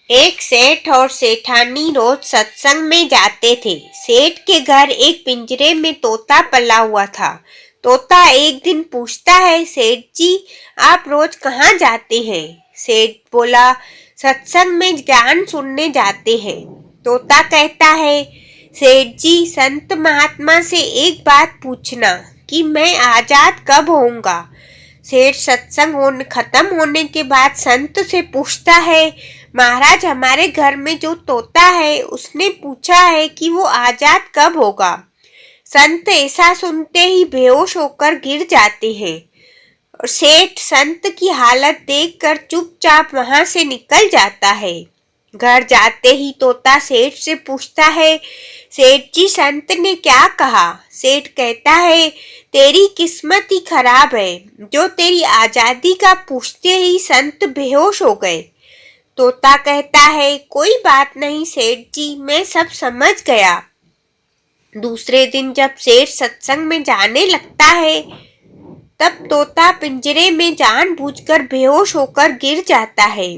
एक सेठ और सेठानी रोज सत्संग में जाते थे। सेठ के घर एक पिंजरे में तोता पला हुआ था। तोता एक दिन पूछता है, सेठ जी आप रोज कहाँ जाते हैं? सेठ बोला, सत्संग में ज्ञान सुनने जाते हैं। तोता कहता है, सेठ जी संत महात्मा से एक बात पूछना कि मैं आजाद कब होऊंगा? सेठ सत्संग खत्म होने के बाद संत से पूछता है, महाराज हमारे घर में जो तोता है उसने पूछा है कि वो आजाद कब होगा। संत ऐसा सुनते ही बेहोश होकर गिर जाते हैं और सेठ संत की हालत देखकर चुपचाप वहां से निकल जाता है। घर जाते ही तोता सेठ से पूछता है, सेठ जी संत ने क्या कहा? सेठ कहता है, तेरी किस्मत ही खराब है, जो तेरी आजादी का पूछते ही संत बेहोश हो गए। तोता कहता है, कोई बात नहीं सेठ जी, मैं सब समझ गया। दूसरे दिन जब सेठ सत्संग में जाने लगता है तब तोता पिंजरे में जानबूझकर बेहोश होकर गिर जाता है।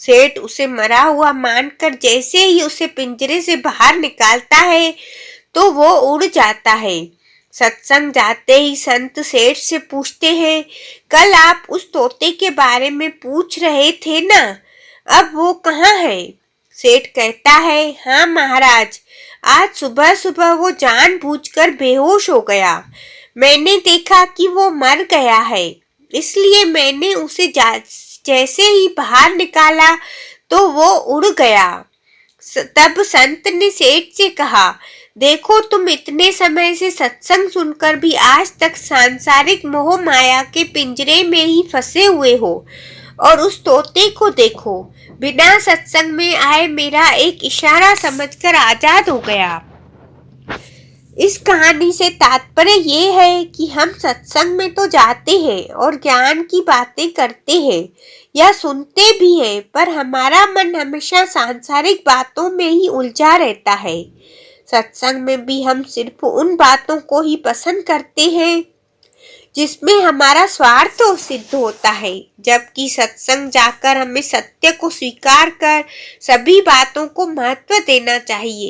सेठ उसे मरा हुआ मानकर जैसे ही उसे पिंजरे से बाहर निकालता है तो वो उड़ जाता है। सत्संग जाते ही संत सेठ से पूछते हैं, कल आप उस तोते के बारे में पूछ रहे थे ना, अब वो कहाँ है? सेठ कहता है, हाँ महाराज, आज सुबह सुबह वो जानबूझकर बेहोश हो गया। मैंने देखा कि वो मर गया है, इसलिए मैंने उसे जैसे ही बाहर निकाला तो वो उड़ गया। तब संत ने सेठ से कहा, देखो तुम इतने समय से सत्संग सुनकर भी आज तक सांसारिक मोह माया के पिंजरे में ही फंसे हुए हो, और उस तोते को देखो, बिना सत्संग में आए मेरा एक इशारा समझकर आजाद हो गया। इस कहानी से तात्पर्य ये है कि हम सत्संग में तो जाते हैं और ज्ञान की बातें करते हैं या सुनते भी हैं, पर हमारा मन हमेशा सांसारिक बातों में ही उलझा रहता है। सत्संग में भी हम सिर्फ उन बातों को ही पसंद करते हैं जिसमें हमारा स्वार्थ सिद्ध होता है, जबकि सत्संग जाकर हमें सत्य को स्वीकार कर सभी बातों को महत्व देना चाहिए।